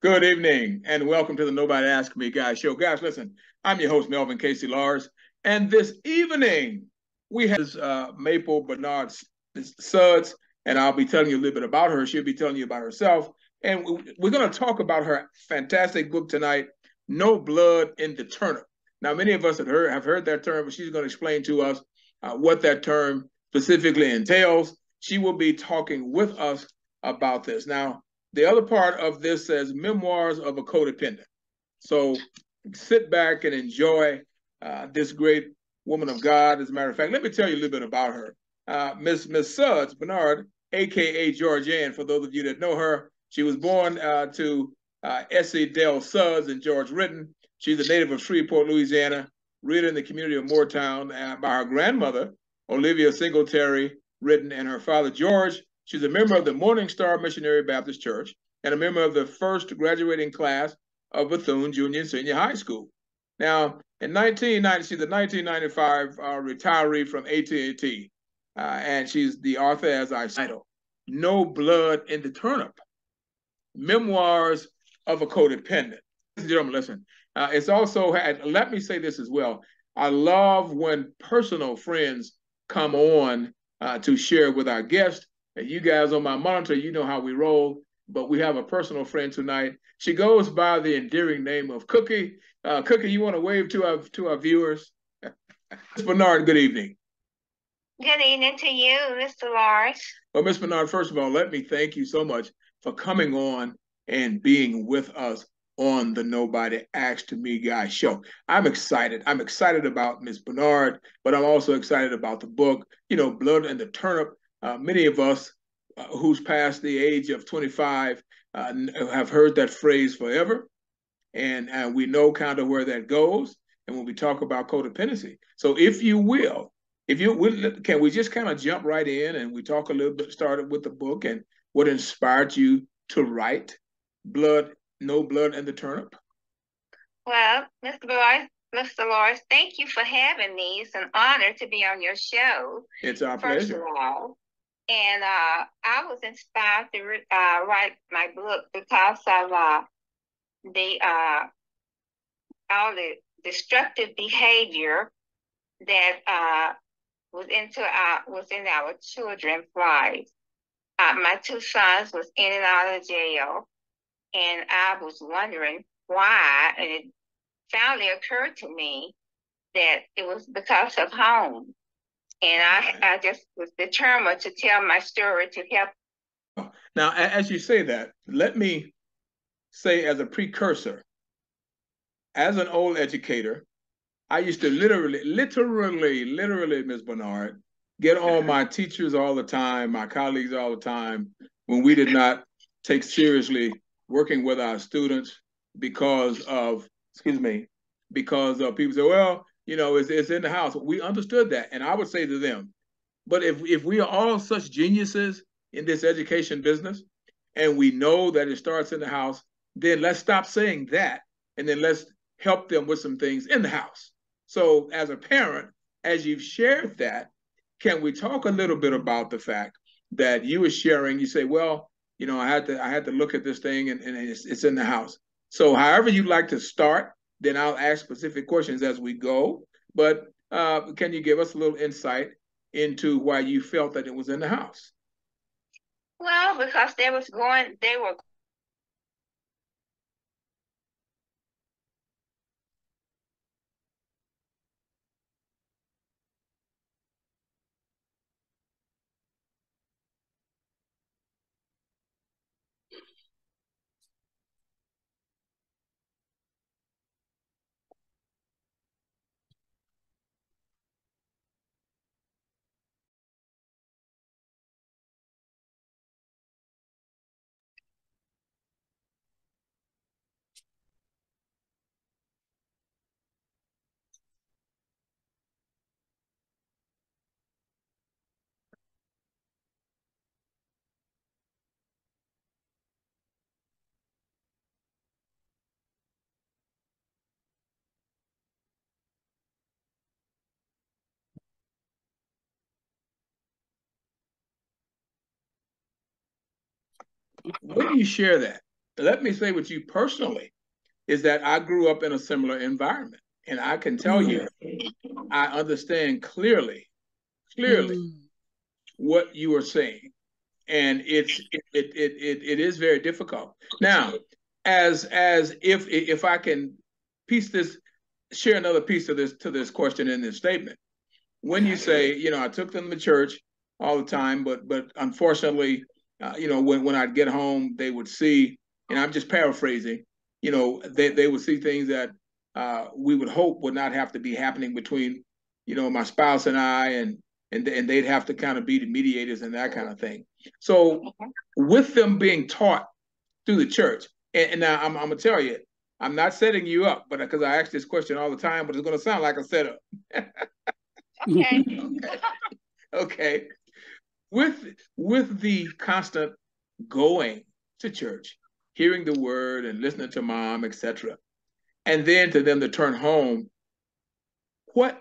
Good evening, and welcome to the Nobody Ask Me Guy show. Guys, listen, I'm your host, Melvin Casey Lars, and this evening we have Maple Bernard Sudds, and I'll be telling you a little bit about her. She'll be telling you about herself, and we're going to talk about her fantastic book tonight, No Blood in the Turnip. Now, many of us have heard that term, but she's going to explain to us what that term specifically entails. She will be talking with us about this. Now, the other part of this says Memoirs of a Codependent. So sit back and enjoy this great woman of God. As a matter of fact, let me tell you a little bit about her. Miss Sudds Bernard, aka Georgianne, for those of you that know her, she was born to Essie Dell Sudds and George Ritton. She's a native of Shreveport, Louisiana, reared in the community of Moortown by her grandmother, Olivia Singletary Ritton, and her father, George. She's a member of the Morning Star Missionary Baptist Church and a member of the first graduating class of Bethune Junior and Senior High School. Now, in 1990, she's a 1995 retiree from AT&T, and she's the author, as I title, No Blood in the Turnip, Memoirs of a Codependent. Ladies and gentlemen, listen, it's also, let me say this as well, I love when personal friends come on to share with our guests. You guys on my monitor, you know how we roll, but we have a personal friend tonight. She goes by the endearing name of Cookie. Cookie, you want to wave to our viewers? Ms. Bernard, good evening. Good evening to you, Mr. Lars. Well, Ms. Bernard, first of all, let me thank you so much for coming on and being with us on the Nobody Asked Me Guy show. I'm excited. I'm excited about Ms. Bernard, but I'm also excited about the book, you know, Blood and the Turnip. Many of us who's past the age of 25 have heard that phrase forever, and we know kind of where that goes. And when we talk about codependency, so if you will, can we just kind of jump right in and we talk a little bit, started with the book and what inspired you to write No Blood in the Turnip? Well, Mr. Lars, thank you for having me. It's an honor to be on your show. It's our pleasure. First of all. And I was inspired to write my book because of all the destructive behavior that was in our children's lives. My two sons was in and out of jail, and I was wondering why, and it finally occurred to me that it was because of home. And I just was determined to tell my story to help. Now, as you say that, let me say as a precursor, as an old educator, I used to literally, Ms. Bernard, get on my teachers all the time, my colleagues all the time, when we did not take seriously working with our students because of people say, well, you know, it's in the house. We understood that. And I would say to them, but if we are all such geniuses in this education business, and we know that it starts in the house, then let's stop saying that. And then let's help them with some things in the house. So as a parent, as you've shared that, can we talk a little bit about the fact that you were sharing, you say, well, you know, I had to look at this thing and it's in the house. So however you'd like to start, then I'll ask specific questions as we go. But can you give us a little insight into why you felt that it was in the house? Well, because they were When do you share that? let me say with you personally is that I grew up in a similar environment. And I can tell you, I understand clearly what you are saying. And it is very difficult. Now, as if I can share another piece to this question in this statement. When you say, I took them to church all the time, but unfortunately, when I'd get home, they would see, and I'm just paraphrasing, they would see things that we would hope would not have to be happening between, my spouse and I, and they'd have to kind of be the mediators and that kind of thing. So with them being taught through the church, and now I'm gonna tell you, I'm not setting you up, but because I ask this question all the time, but it's gonna sound like a setup. Okay. Okay. With the constant going to church, hearing the word and listening to mom, etc., and then to them to turn home, what,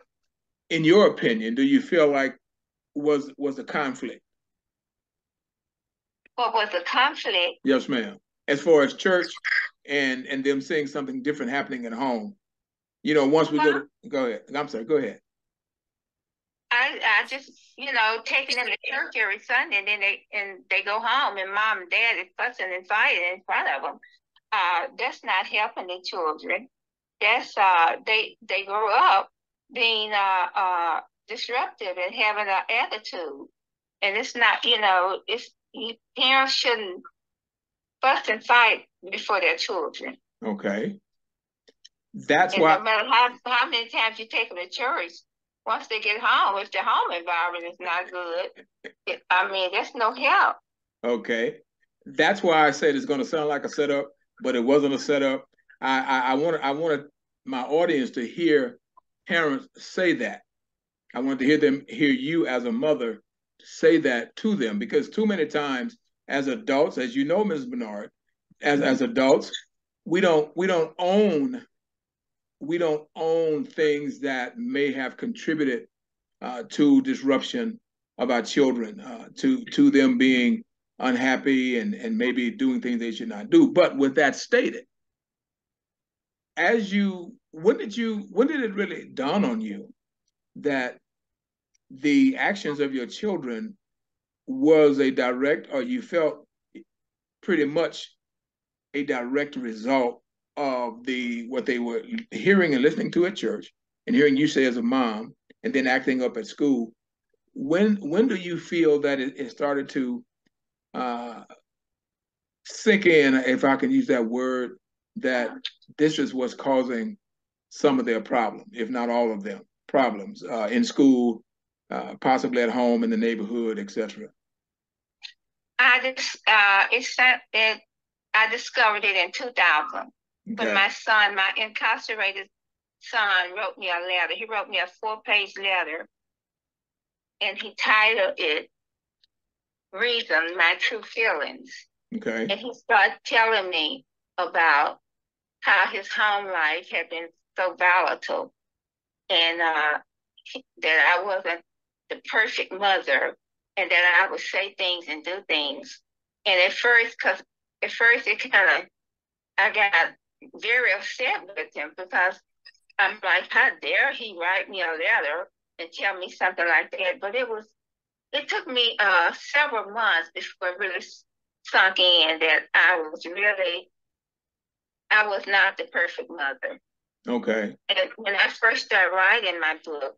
in your opinion, do you feel like was the conflict? What was the conflict? Yes, ma'am. As far as church and them seeing something different happening at home. Once we go ahead. I'm sorry, go ahead. I just, taking them to church every Sunday, and then they go home, and mom and dad is fussing and fighting in front of them. That's not helping the children. That's they grow up being disruptive and having an attitude, and it's not, parents shouldn't fuss and fight before their children. Okay, that's why. No matter how many times you take them to church, once they get home, if the home environment is not good, that's no help. Okay. That's why I said it's going to sound like a setup, but it wasn't a setup. I wanted my audience to hear parents say that. I wanted to hear you as a mother say that to them, because too many times as adults, as you know, Ms. Bernard, as adults, we don't own things that may have contributed to disruption of our children, to them being unhappy and maybe doing things they should not do. But with that stated, when did it really dawn on you that the actions of your children was a direct, or you felt pretty much a direct result of what they were hearing and listening to at church and hearing you say as a mom and then acting up at school? When do you feel that it started to sink in, if I can use that word, that this is what's causing some of their problems, if not all of them problems, in school, possibly at home, in the neighborhood, etc.? I discovered it in 2000. Okay. When my incarcerated son wrote me a letter. He wrote me a 4-page letter, and he titled it "Reason My True Feelings." Okay. And he started telling me about how his home life had been so volatile, and that I wasn't the perfect mother, and that I would say things and do things. And at first I got very upset with him, because I'm like, how dare he write me a letter and tell me something like that? But it took me several months before it really sunk in that I was not the perfect mother. Okay. And when I first started writing my book,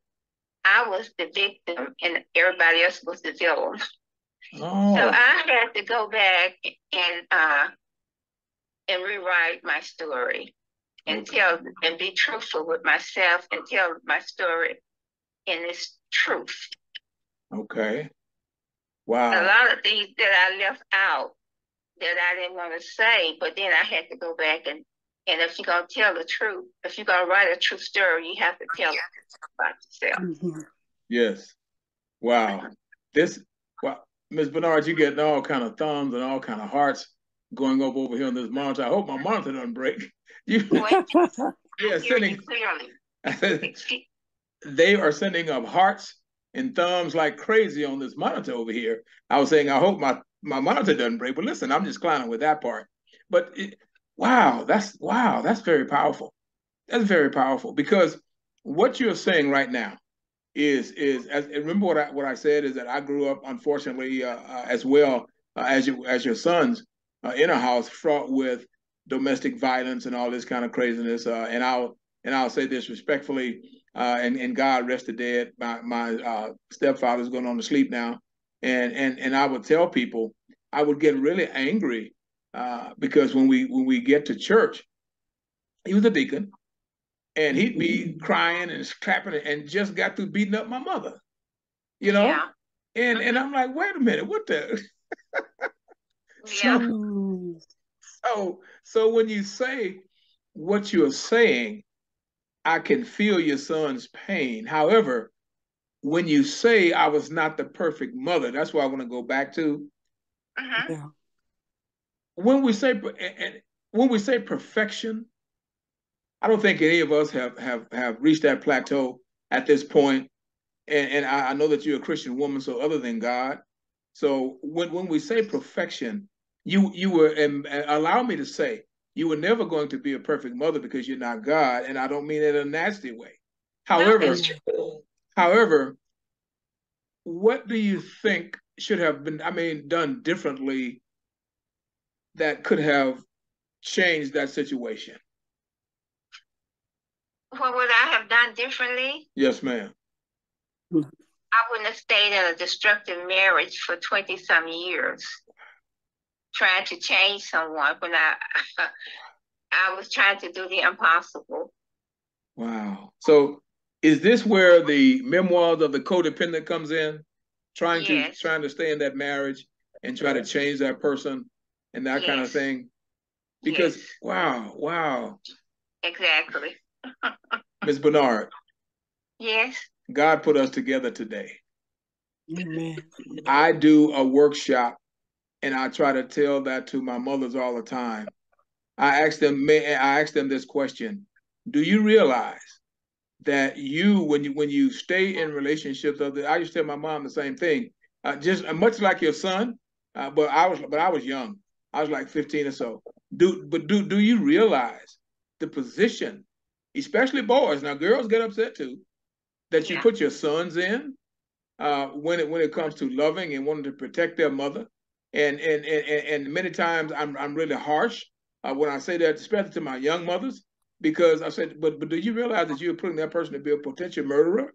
I was the victim and everybody else was the villain. Oh. So I had to go back and rewrite my story and be truthful with myself and tell my story in its truth. Okay. Wow. A lot of things that I left out that I didn't want to say, but then I had to go back and if you're going to tell the truth, if you're going to write a true story, you have to tell it about yourself. Mm-hmm. Yes. Wow. Ms. Bernard, you're getting all kind of thumbs and all kind of hearts going over here on this monitor. I hope my monitor doesn't break. Sending clearly. They are sending up hearts and thumbs like crazy on this monitor over here. I was saying, I hope my monitor doesn't break, but listen, I'm just clowning with that part. But wow, that's very powerful. That's very powerful because what you're saying right now is as remember what I said is that I grew up unfortunately as well as your sons in a house fraught with domestic violence and all this kind of craziness. And I'll say this respectfully, and God rest the dead. My stepfather's going on to sleep now, and I would tell people I would get really angry because when we get to church, he was a deacon and he'd be crying and clapping and just got through beating up my mother, you know? Yeah. And I'm like, wait a minute, what the Yeah. so when you say what you're saying, I can feel your son's pain. However, when you say I was not the perfect mother, that's what I want to go back to. Yeah. When we say and when we say perfection, I don't think any of us have reached that plateau at this point. And I know that you're a Christian woman, so other than God. So when we say perfection, you were, and allow me to say, you were never going to be a perfect mother because you're not God, and I don't mean it in a nasty way. However, however, what do you think should have been, I mean, done differently that could have changed that situation? What would I have done differently? Yes, ma'am. I wouldn't have stayed in a destructive marriage for 20 some years trying to change someone when I was trying to do the impossible. Wow. So is this where the memoirs of the codependent comes in? Trying to stay in that marriage and try to change that person and that kind of thing? Because wow. Exactly. Ms. Bernard. Yes. God put us together today. Amen. I do a workshop and I try to tell that to my mothers all the time. I ask them this question. Do you realize that when you stay in relationships I used to tell my mom the same thing, just much like your son, but I was young. I was like 15 or so. Do you realize the position, especially boys, now girls get upset too, that you put your sons in when it comes to loving and wanting to protect their mother, and many times I'm really harsh when I say that, especially to my young mothers, because I said, but do you realize that you're putting that person to be a potential murderer?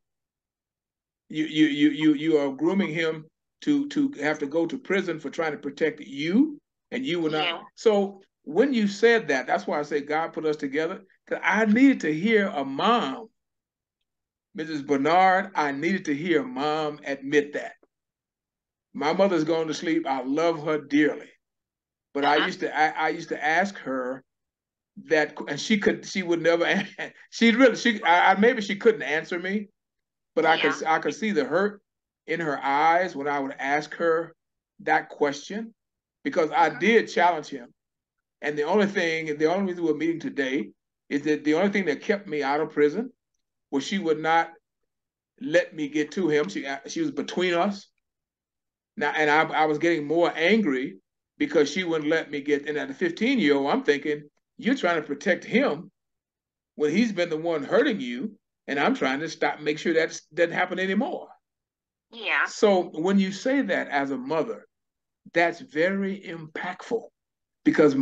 You are grooming him to have to go to prison for trying to protect you, and you will not. So when you said that, that's why I say God put us together, because I needed to hear a mom, Mrs. Bernard, I needed to hear mom admit that. My mother's gone to sleep. I love her dearly. But I used to ask her that, and she would never, maybe she couldn't answer me, but I could see the hurt in her eyes when I would ask her that question, because I did challenge him. And the only reason we're meeting today is that the only thing that kept me out of prison was she would not let me get to him. She was between us. Now, and I was getting more angry because she wouldn't let me get. And at the 15-year-old, I'm thinking, you're trying to protect him when he's been the one hurting you, and I'm trying to make sure that doesn't happen anymore. Yeah. So when you say that as a mother, that's very impactful, because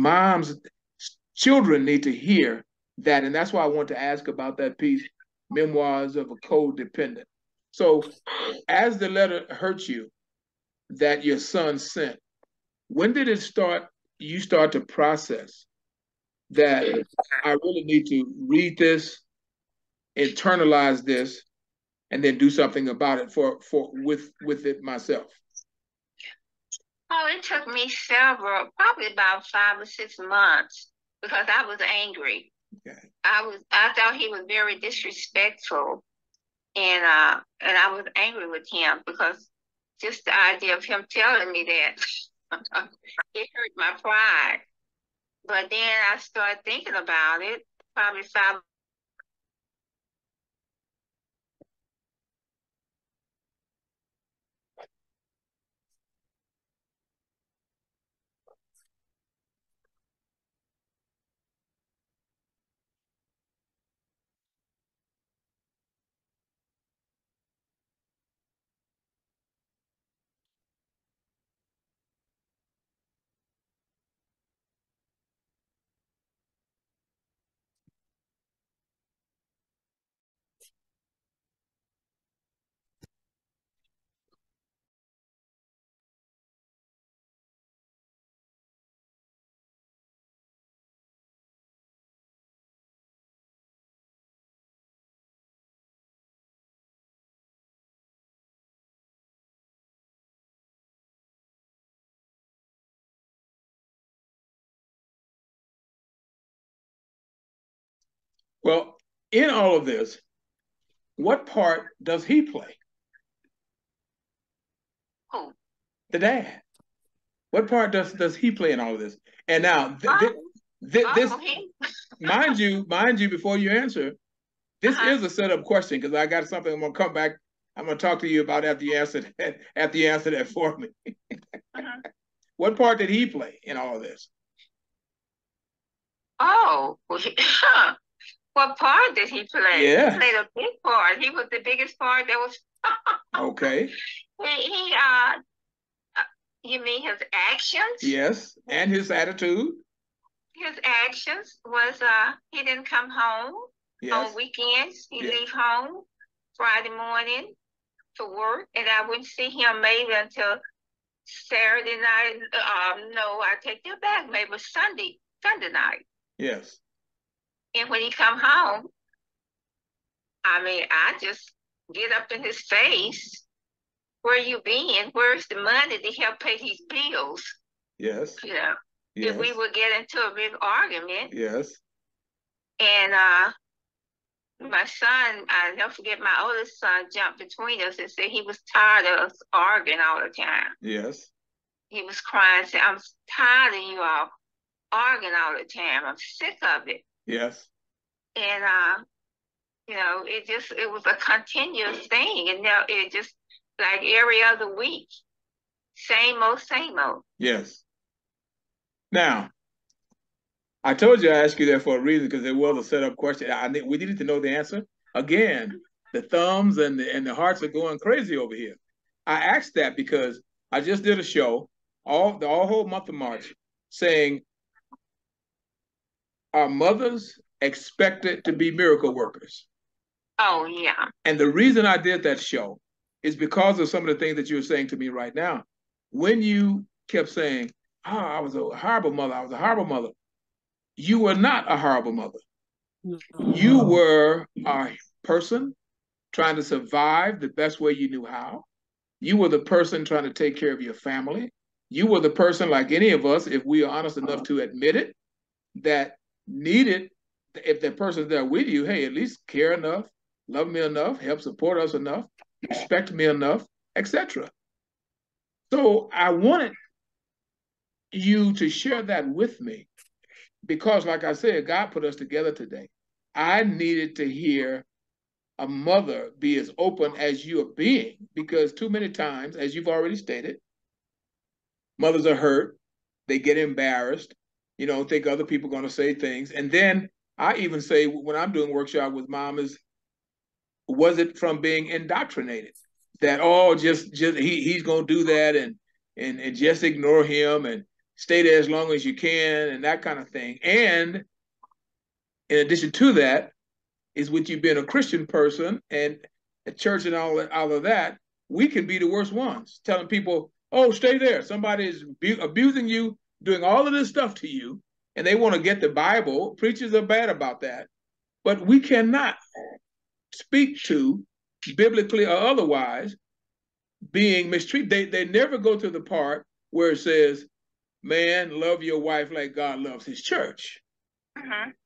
children need to hear that. And that's why I want to ask about that piece, Memoirs of a Codependent. So as the letter hurt you that your son sent, when did you start to process that I really need to read this, internalize this, and then do something about it with it myself? Oh, it took me probably about 5 or 6 months, because I was angry. Okay. I thought he was very disrespectful, and I was angry with him because just the idea of him telling me that it hurt my pride. But then I started thinking about it, probably 5. Well, in all of this, what part does he play? Who? The dad. What part does he play in all of this? And now, this, mind you, before you answer, this is a setup question because I got something I'm gonna come back. I'm gonna talk to you about after you answer that for me. What part did he play in all of this? Oh, what part did he play? Yeah. He played a big part. He was the biggest part. That was okay. He you mean his actions? Yes, and his attitude. His actions was he didn't come home on weekends. He'd leave home Friday morning to work, and I wouldn't see him maybe until Saturday night. No, I take that back. Maybe Sunday night. Yes. And when he come home, I mean, I just get up in his face. Where you been? Where's the money to help pay these bills? Yes. You know, if we would get into a big argument. Yes. And my son, I never forget, my oldest son jumped between us and said he was tired of us arguing all the time. Yes. He was crying, saying, I'm tired of you all arguing all the time. I'm sick of it. Yes. And, you know, it was a continuous thing. And now it just, like every other week, same old, same old. Yes. Now, I told you I asked you that for a reason because it was a setup question. We needed to know the answer. Again, the thumbs and the hearts are going crazy over here. I asked that because I just did a show the whole month of March saying, are mothers expected to be miracle workers? Oh, yeah. And the reason I did that show is because of some of the things that you're saying to me right now. When you kept saying, I was a horrible mother, I was a horrible mother, you were not a horrible mother. You were a person trying to survive the best way you knew how. You were the person trying to take care of your family. You were the person, like any of us, if we are honest enough to admit it, that needed, if that person's there with you, hey, at least care enough, love me enough, help support us enough, respect me enough, etc. So I wanted you to share that with me because, like I said, God put us together today. I needed to hear a mother be as open as you are being because too many times, as you've already stated, mothers are hurt, they get embarrassed, think other people are going to say things. And then I even say when I'm doing workshop with mamas, was it from being indoctrinated? That he's gonna do that and just ignore him and stay there as long as you can and that kind of thing. And in addition to that, is with you being a Christian person and at church and all of that, we can be the worst ones, telling people, oh, stay there. Somebody is abusing you, doing all of this stuff to you, and they want to get the Bible. Preachers are bad about that. But we cannot speak to, biblically or otherwise, being mistreated. They never go to the part where it says, man, love your wife like God loves his church.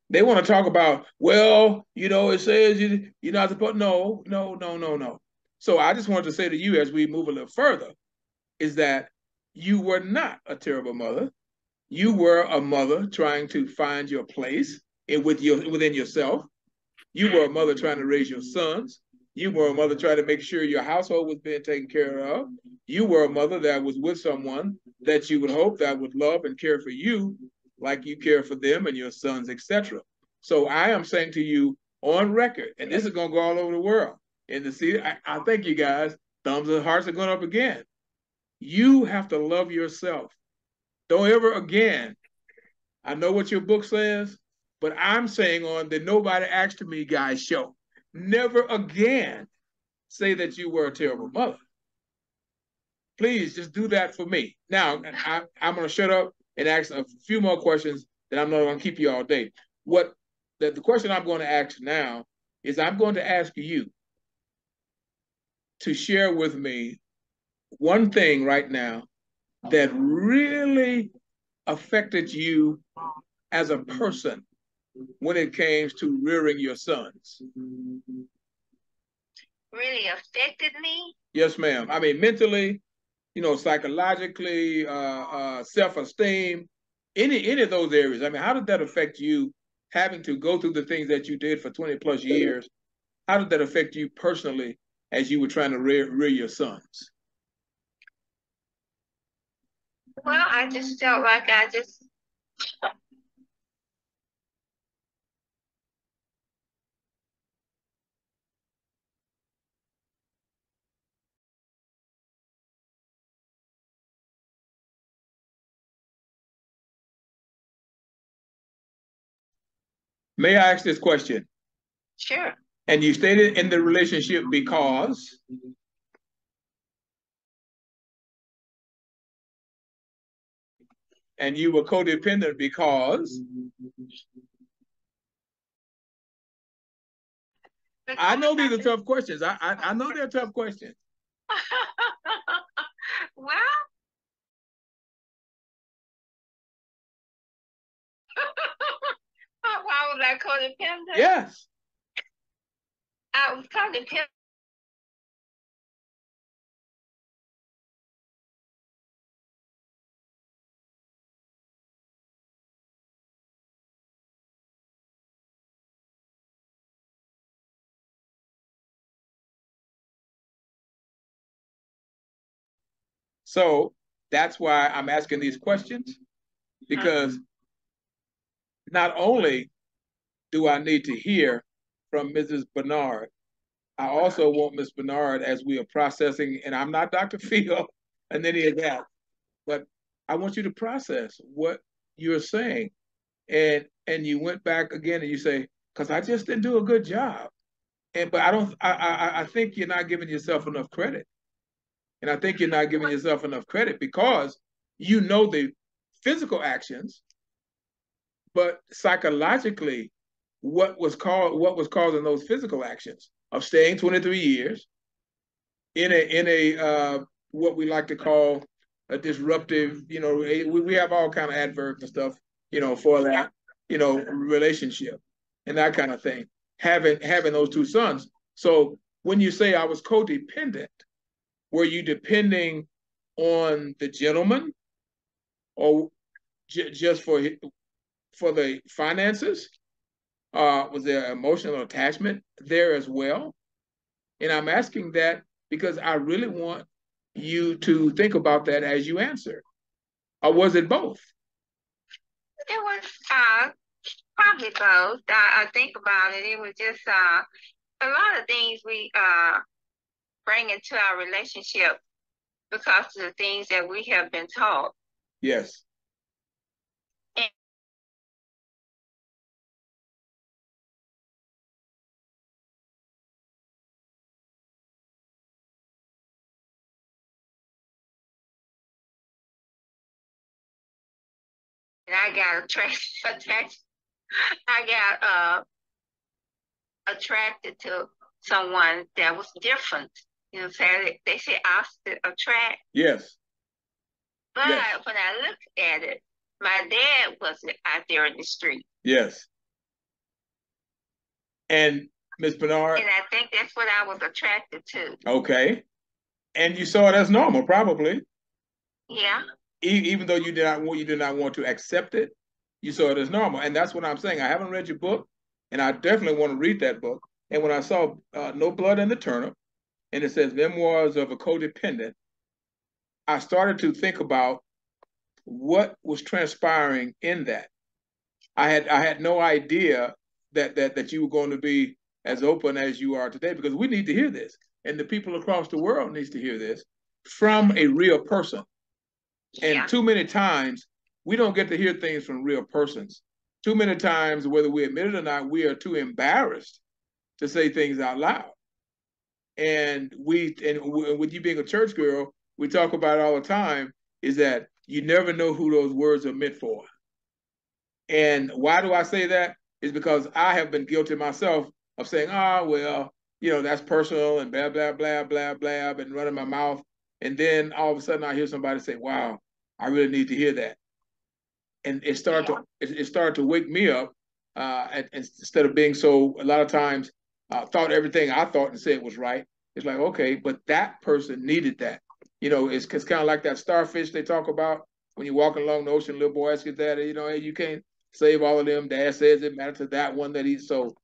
They want to talk about, well, it says you're not supposed. No. So I just wanted to say to you as we move a little further, is that you were not a terrible mother. You were a mother trying to find your place within yourself. You were a mother trying to raise your sons. You were a mother trying to make sure your household was being taken care of. You were a mother that was with someone that you would hope that would love and care for you like you care for them and your sons, etc. So I am saying to you on record, and this is going to go all over the world. And to see, I thank you guys. Thumbs and hearts are going up again. You have to love yourself. Don't ever again. I know what your book says, but I'm saying on the Nobody Asked Me Guys show, never again say that you were a terrible mother. Please just do that for me. Now, I'm going to shut up and ask a few more questions that I'm not going to keep you all day. The question I'm going to ask now is I'm going to ask you to share with me one thing right now that really affected you as a person when it came to rearing your sons? Really affected me? Yes, ma'am. I mean, mentally, psychologically, self-esteem, any of those areas. I mean, how did that affect you having to go through the things that you did for 20 plus years? How did that affect you personally as you were trying to rear your sons? Well, I just felt like May I ask this question? Sure. And you stayed in the relationship because? And you were codependent because? I know these are tough questions. I know they're tough questions. Well, why was I codependent? Yes. I was codependent. So that's why I'm asking these questions, because not only do I need to hear from Mrs. Bernard, I also want Ms. Bernard, as we are processing, and I'm not Dr. Phil and any of that, but I want you to process what you're saying. And you went back again and you say, because I just didn't do a good job. But I think you're not giving yourself enough credit. And I think you're not giving yourself enough credit because you know the physical actions, but psychologically, what was causing those physical actions of staying 23 years in a what we like to call a disruptive, we have all kind of adverbs and stuff, for that, relationship and that kind of thing. Having those two sons. So when you say I was codependent, were you depending on the gentleman, or just for the finances? Was there emotional attachment there as well? And I'm asking that because I really want you to think about that as you answer. Or was it both? It was probably both. I think about it. It was just a lot of things we bring into our relationship because of the things that we have been taught. Yes. And I got attracted to someone that was different. They say opposite attract. Yes. But yes. When I looked at it, my dad wasn't out there in the street. Yes. And Ms. Bernard? And I think that's what I was attracted to. Okay. And you saw it as normal, probably. Yeah. Even though you did not want to accept it, you saw it as normal. And that's what I'm saying. I haven't read your book, and I definitely want to read that book. And when I saw No Blood in the Turnip, and it says Memoirs of a Codependent, I started to think about what was transpiring in that. I had no idea that you were going to be as open as you are today, because we need to hear this, and the people across the world needs to hear this from a real person. And yeah. Too many times we don't get to hear things from real persons. Too many times, whether we admit it or not, we are too embarrassed to say things out loud. And with you being a church girl, we talk about it all the time, is that you never know who those words are meant for. And why do I say that? Is because I have been guilty myself of saying, well, that's personal and blah, blah, blah, blah, blah. I've been running my mouth. And then all of a sudden I hear somebody say, wow, I really need to hear that. And it started to wake me up and instead of being so, a lot of times, thought everything I thought and said was right. It's like, okay, but that person needed that. You know, it's kind of like that starfish they talk about when you're walking along the ocean, little boy asks you that, you know, hey, you can't save all of them. Dad says it matters to that one that he's so.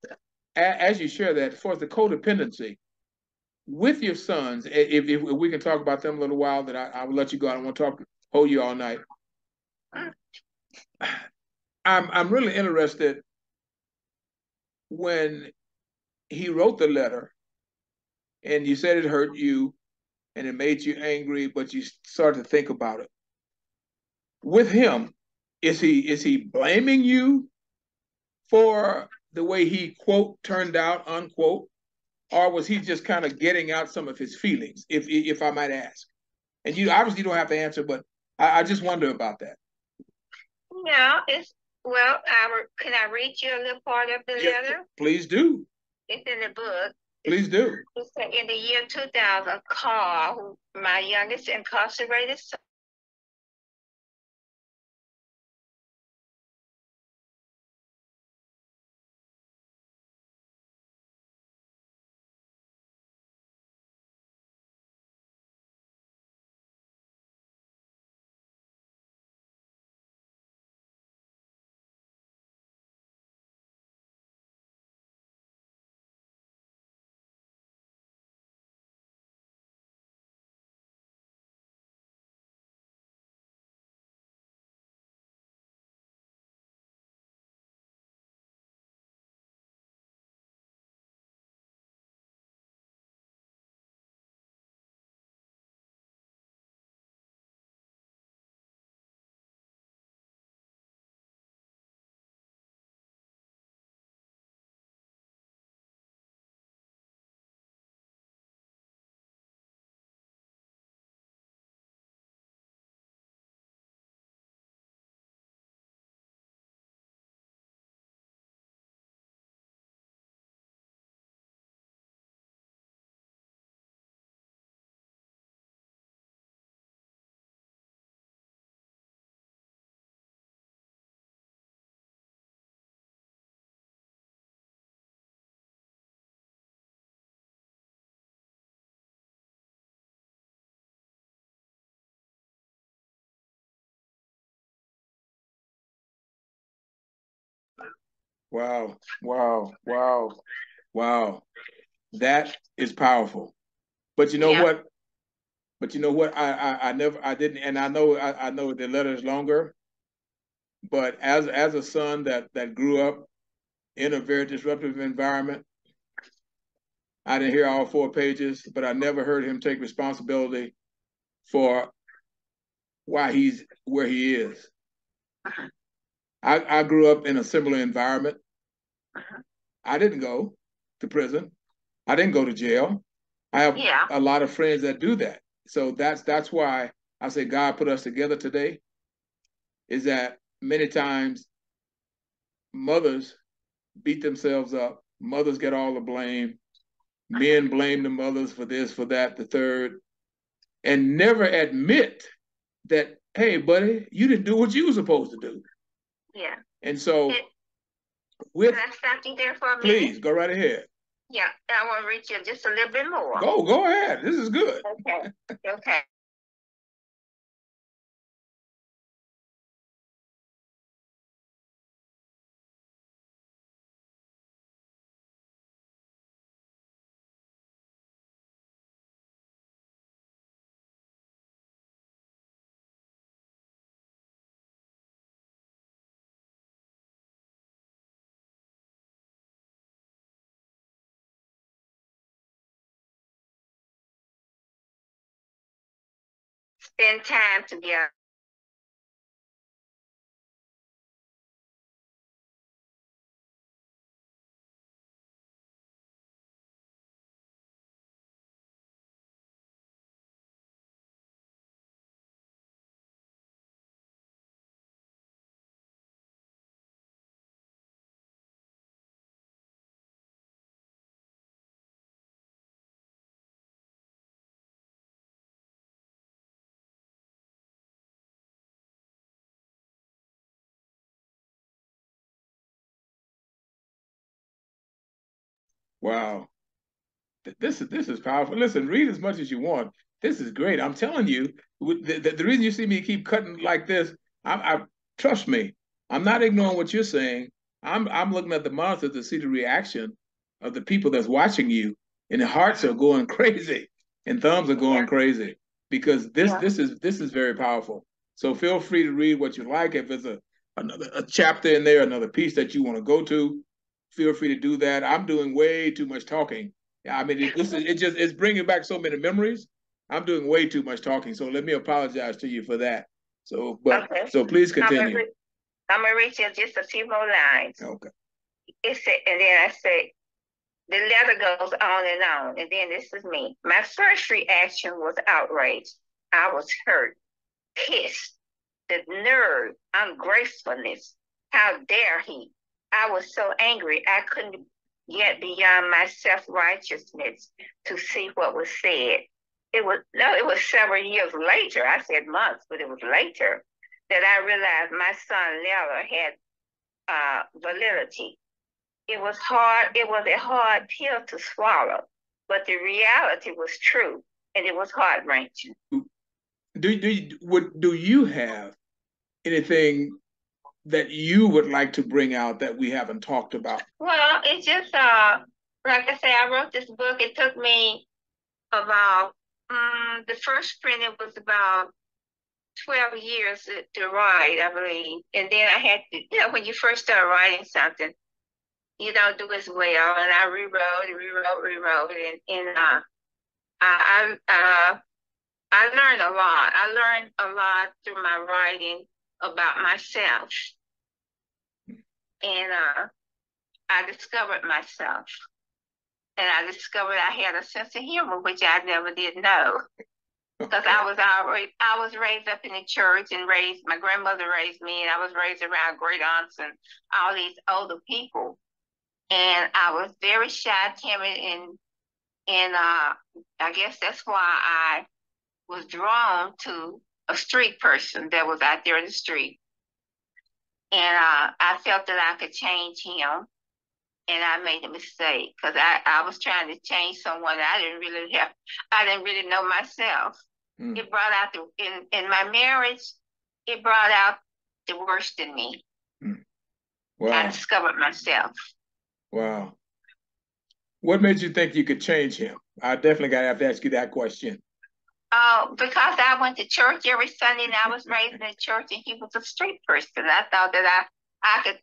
As you share that, as far as the codependency with your sons, if we can talk about them a little while, that I will let you go. I don't want to hold you all night. I'm really interested when he wrote the letter and you said it hurt you and it made you angry, but you started to think about it. With him, is he blaming you for the way he quote turned out unquote, or was he just kind of getting out some of his feelings, if I might ask? And you obviously don't have to answer, but I just wonder about that. No, it's well. Can I read you a little part of the letter? Please do. It's in the book. Please do. It's in the year 2000. Carl, my youngest incarcerated son. Wow, wow, wow, wow. That is powerful. But you know what? But you know what? I never I didn't, and I know the letter is longer. But as a son that grew up in a very disruptive environment, I didn't hear all 4 pages, but I never heard him take responsibility for why he's where he is. I grew up in a similar environment. I didn't go to prison. I didn't go to jail. I have a lot of friends that do that. So that's why I say God put us together today, is that many times mothers beat themselves up. Mothers get all the blame. Men blame the mothers for this, for that, the third, and never admit that, hey, buddy, you didn't do what you were supposed to do. Yeah. And so, can I stop you there for a minute? Please, go right ahead. Yeah, I want to read you just a little bit more. Go ahead. This is good. Okay. Okay. Spend time together. Wow. This is powerful. Listen, read as much as you want. This is great. I'm telling you, the reason you see me keep cutting like this, I trust me. I'm not ignoring what you're saying. I'm looking at the monitor to see the reaction of the people that's watching you, and the hearts are going crazy, and thumbs are going crazy because this is very powerful. So feel free to read what you like. If there's a chapter in there, another piece that you want to go to, feel free to do that. I'm doing way too much talking. I mean, it's bringing back so many memories. I'm doing way too much talking, so let me apologize to you for that. So, so please continue. I'm gonna read you just a few more lines. Okay. It said, and then I say, the letter goes on, and then this is me. My first reaction was outrage. I was hurt, pissed, the nerve, ungracefulness. How dare he? I was so angry I couldn't get beyond my self-righteousness to see what was said. It was several years later, I said months, but it was later, that I realized my son's letter had validity. It was a hard pill to swallow, but the reality was true, and it was heart-wrenching. Do you have anything that you would like to bring out that we haven't talked about? Well, it's just like I say, I wrote this book. It took me about the first printing was about 12 years to write, I believe. And then I had to, when you first start writing something, you don't do as well. And I rewrote, and I learned a lot. I learned a lot through my writing about myself. And I discovered myself. And I discovered I had a sense of humor, which I never did know. Because I was raised up in the church and my grandmother raised me, and I was raised around great aunts and all these older people. And I was very shy, timid, and I guess that's why I was drawn to a street person that was out there in the street. And I felt that I could change him, and I made a mistake because I was trying to change someone I didn't really know myself. It brought out in my marriage, it brought out the worst in me. Wow. I discovered myself. Wow. What made you think you could change him? I definitely got to have to ask you that question. Because I went to church every Sunday, and I was raised in the church, and he was a street person. I thought that I could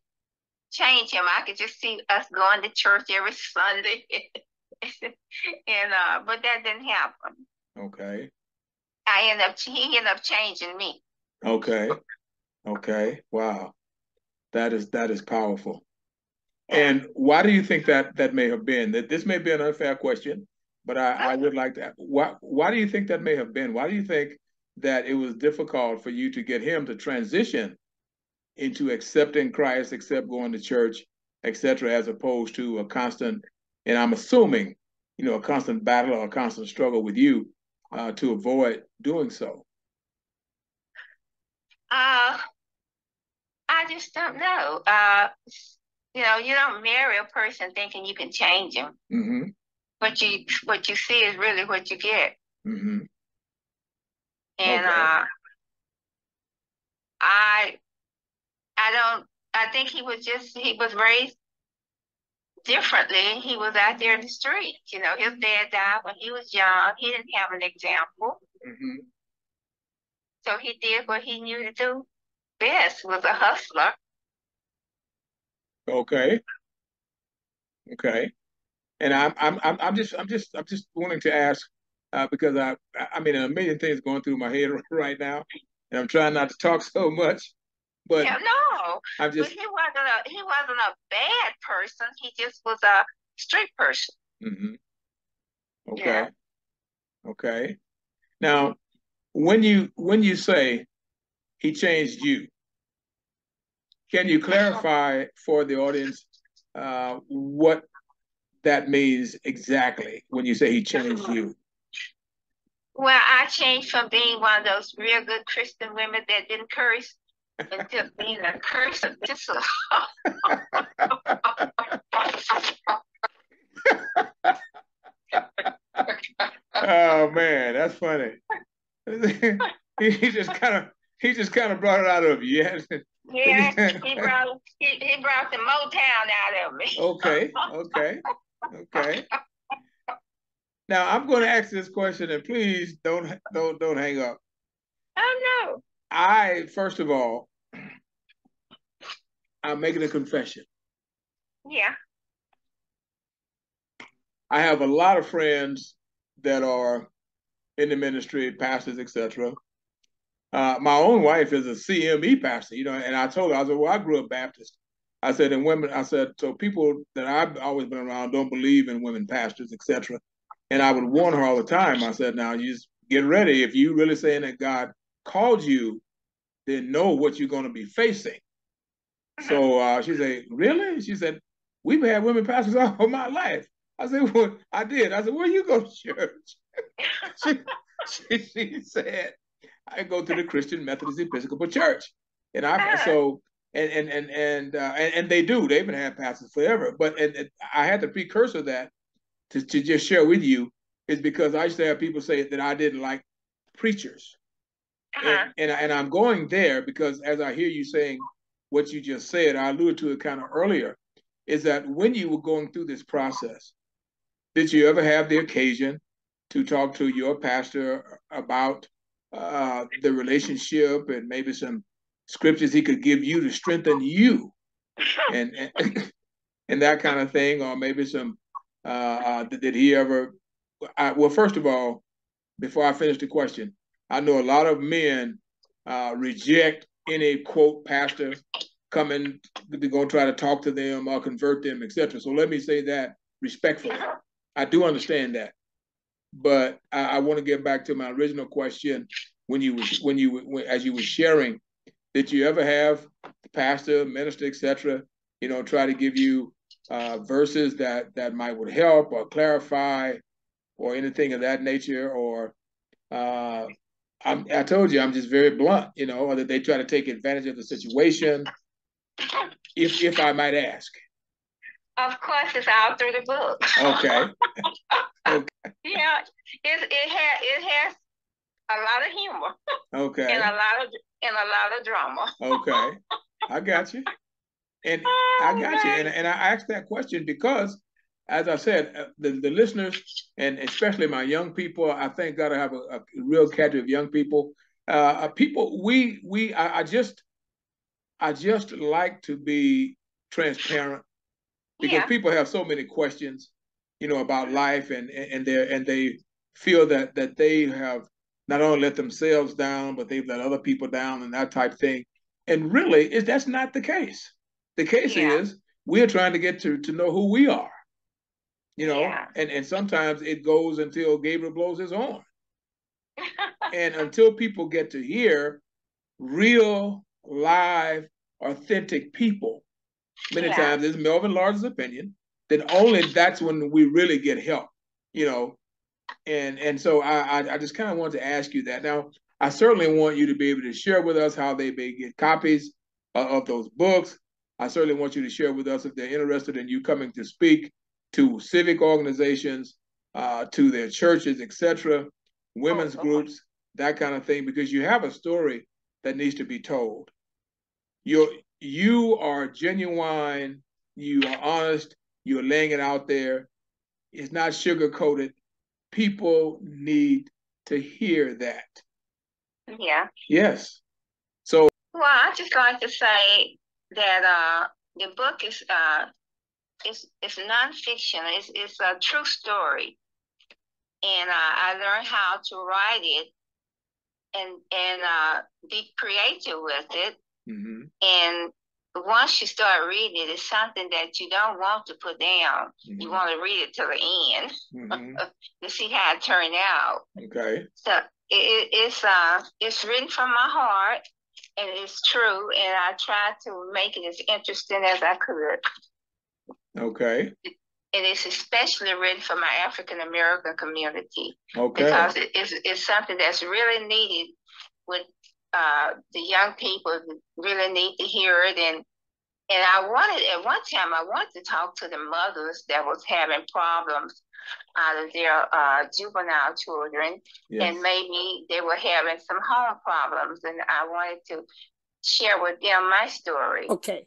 change him. I could just see us going to church every Sunday. And but that didn't happen. Okay. He ended up changing me. Okay. Okay. Wow. That is powerful. And why do you think that may have been? That this may be an unfair question, but I would like to. Why do you think that may have been? Why do you think that it was difficult for you to get him to transition into accepting Christ, accept going to church, etc., as opposed to a constant, and I'm assuming, a constant battle or a constant struggle with you to avoid doing so? I just don't know. You don't marry a person thinking you can change them. Mm-hmm. What you see is really what you get. Mm-hmm. And okay. I think he was raised differently. He was out there in the street. His dad died when he was young. He didn't have an example. Mm-hmm. So he did what he knew to do best, was a hustler. Okay. Okay. And I'm just wanting to ask because I mean a million things going through my head right now, and I'm trying not to talk so much. But yeah, no, but he wasn't a bad person. He just was a street person. Mm-hmm. Okay. Yeah. Okay. Now, when you say he changed you, can you clarify for the audience what that means exactly when you say he changed you? Well, I changed from being one of those real good Christian women that didn't curse into being a curse of discipline. man, that's funny. he just kind of brought it out of you. Yeah, he brought the Motown out of me. Okay. Now I'm going to ask this question, and please don't hang up. Oh no. First of all, I'm making a confession. Yeah. I have a lot of friends that are in the ministry, pastors, etc. My own wife is a CME pastor, and I told her, I said, well, I grew up Baptist. I said, so people that I've always been around don't believe in women pastors, etc. And I would warn her all the time. I said, now you just get ready. If you really saying that God called you, then know what you're going to be facing. So she said, really? She said, we've had women pastors all my life. I said, well, I did. I said, where you go to church? she said, I go to the Christian Methodist Episcopal Church. And and they do. They've been having pastors forever. But I had the precursor of that to just share with you is because I used to have people say that I didn't like preachers. And I'm going there because as I hear you saying what you just said, I alluded to it kind of earlier, is that when you were going through this process, did you ever have the occasion to talk to your pastor about the relationship and maybe some scriptures he could give you to strengthen you and that kind of thing? Or maybe some, did he ever, well, first of all, before I finish the question, I know a lot of men reject any quote pastor coming, they're going to try to talk to them or convert them, etc. So let me say that respectfully. I do understand that. But I want to get back to my original question as you were sharing, did you ever have the pastor, minister, etc., try to give you verses that might would help or clarify or anything of that nature? Or I told you I'm just very blunt, or that they try to take advantage of the situation, if I might ask. Of course, it's all through the book. Okay. Yeah, it has a lot of humor. Okay. And a lot of drama. Okay. I got you. And And I asked that question because, as I said, the listeners, and especially my young people, I thank God I have a real cadre of young people. I just like to be transparent because people have so many questions, about life, and they feel that they have not only let themselves down, but they've let other people down and that type of thing. And really, that's not the case. The case is we're trying to get to know who we are, and sometimes it goes until Gabriel blows his horn. And until people get to hear real, live, authentic people, many times it's Melvin Large's opinion, then only that's when we really get help, And so I just kind of want to ask you that. Now, I certainly want you to be able to share with us how they may get copies of those books. I certainly want you to share with us if they're interested in you coming to speak to civic organizations, to their churches, etc., women's groups, that kind of thing, because you have a story that needs to be told. You are genuine, you are honest, you're laying it out there. It's not sugar-coated. People need to hear that. Yeah. Yes. So. Well, I just like to say that the book is nonfiction. It's a true story, and I learned how to write it and be creative with it. Mm-hmm. And once you start reading it, it's something that you don't want to put down. Mm-hmm. You want to read it to the end. Mm-hmm. To see how it turned out. Okay. So it's written from my heart, and it's true, and I tried to make it as interesting as I could. Okay. And it's especially written for my African American community. Okay. Because it's something that's really needed with the young people really need to hear it. And at one time I wanted to talk to the mothers that was having problems out of their juvenile children, and maybe they were having some home problems, and I wanted to share with them my story. Okay.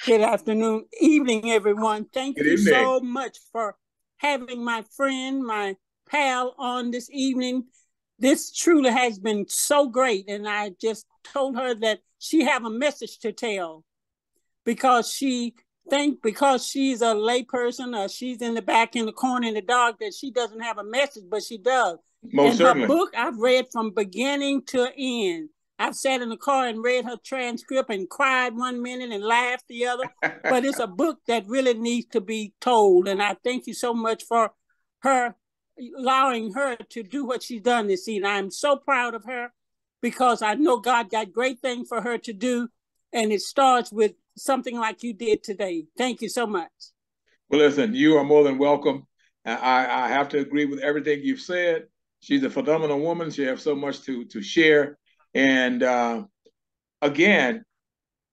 Good afternoon, evening, everyone. Thank you so much for having my friend, my pal on this evening. This truly has been so great, and I just told her that she have a message to tell, because she because she's a layperson, or she's in the back in the corner in the dark, that she doesn't have a message, but she does. Most certainly. Her book I've read from beginning to end. I've sat in the car and read her transcript and cried one minute and laughed the other. But it's a book that really needs to be told. And I thank you so much for her allowing her to do what she's done this evening. I'm so proud of her, because I know God got great things for her to do. And it starts with something like you did today. Thank you so much. Well, listen, you are more than welcome. I have to agree with everything you've said. She's a phenomenal woman. She has so much to share. And again,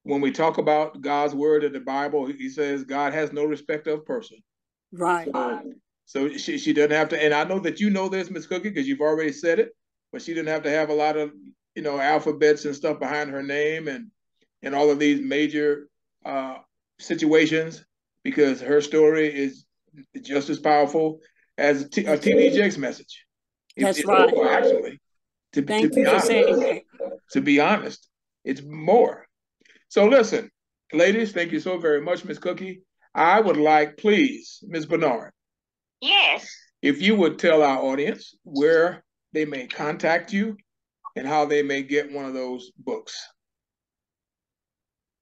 when we talk about God's word in the Bible, he says God has no respect of person. Right. So she doesn't have to, and I know that you know this, Ms. Cookie, because you've already said it, but she didn't have to have a lot of, alphabets and stuff behind her name and all of these major situations, because her story is just as powerful as a TD Jakes message. That's right. More, actually. Thank you for saying that. To be honest, it's more. So listen, ladies, thank you so very much, Ms. Cookie. I would like, please, Ms. Bernard. Yes. If you would tell our audience where they may contact you and how they may get one of those books.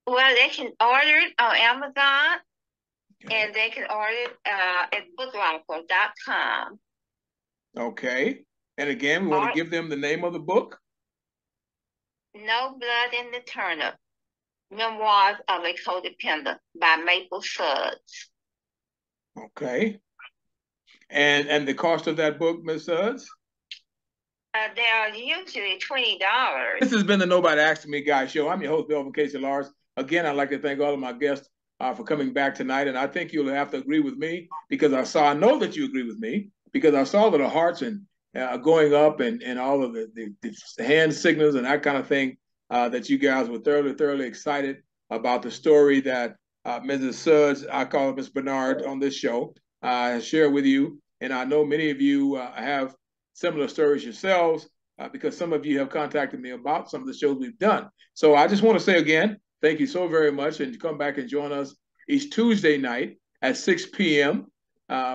Well, they can order it on Amazon, and they can order it at booklifer.com. Okay. And again, we want to give them the name of the book. No Blood in the Turnip, Memoirs of a Codependent by Maple Suds. Okay. And the cost of that book, Ms. Suds? They are usually $20. This has been the Nobody Asked Me Guy show. I'm your host, Melvin Casey Lars. Again, I'd like to thank all of my guests for coming back tonight. And I think you'll have to agree with me, because I know that you agree with me, because I saw that the hearts and going up and all of the hand signals and that kind of thing, that you guys were thoroughly excited about the story that Mrs. Suds, I call her Ms. Bernard, on this show, share with you. And I know many of you have similar stories yourselves, because some of you have contacted me about some of the shows we've done. So I just want to say again, thank you so very much, and come back and join us each Tuesday night at 6 p.m.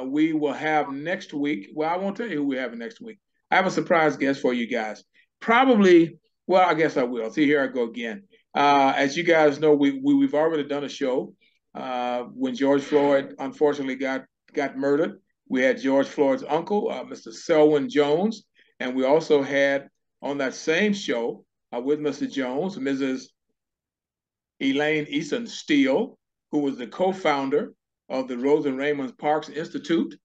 We will have next week. Well, I won't tell you who we have next week. I have a surprise guest for you guys. Probably, well, I guess I will. See, here I go again. As you guys know, we've already done a show when George Floyd unfortunately got murdered. We had George Floyd's uncle, Mr. Selwyn Jones, and we also had on that same show with Mr. Jones, Mrs. Elaine Eason Steele, who was the co-founder of the Rose and Raymond Parks Institute.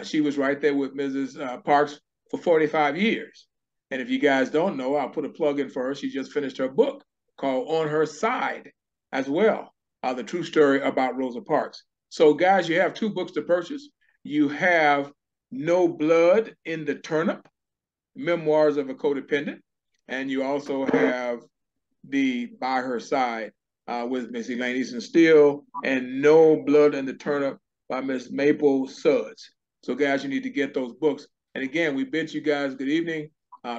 She was right there with Mrs. Parks for 45 years. And if you guys don't know, I'll put a plug in for her. She just finished her book called On Her Side as well, the true story about Rosa Parks. So guys, you have two books to purchase. You have No Blood in the Turnip, Memoirs of a Codependent, and you also have the By Her Side with Miss Elaine Eason Steele, and No Blood in the Turnip by Miss Maple Suds. So guys, you need to get those books. And again, we bid you guys good evening.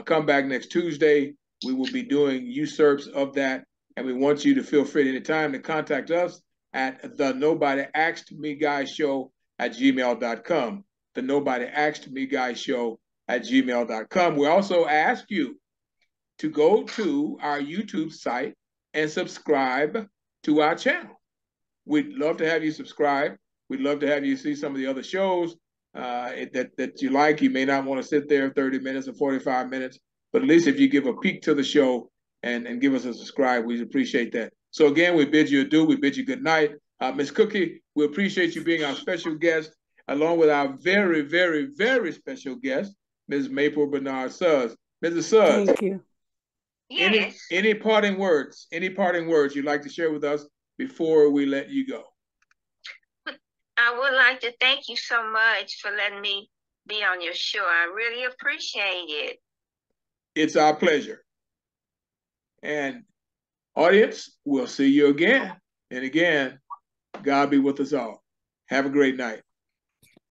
Come back next Tuesday. We will be doing usurps of that. And we want you to feel free at any time to contact us at the Nobody Asked Me Guy Show at gmail.com. The Nobody Asked Me Guy Show at gmail.com. We also ask you to go to our YouTube site and subscribe to our channel. We'd love to have you subscribe. We'd love to have you see some of the other shows that you like. You may not want to sit there 30 minutes or 45 minutes, but at least if you give a peek to the show and give us a subscribe, we appreciate that. So again, we bid you adieu. We bid you good night. Ms. Cookie, we appreciate you being our special guest, along with our very, very, very special guest, Ms. Maple Bernard Suds. Mrs. Suds. Thank you. Yes. Any parting words you'd like to share with us before we let you go? I would would like to thank you so much for letting me be on your show. I really appreciate it. It's our pleasure. And audience, we'll see you again. And again, God be with us all. Have a great night.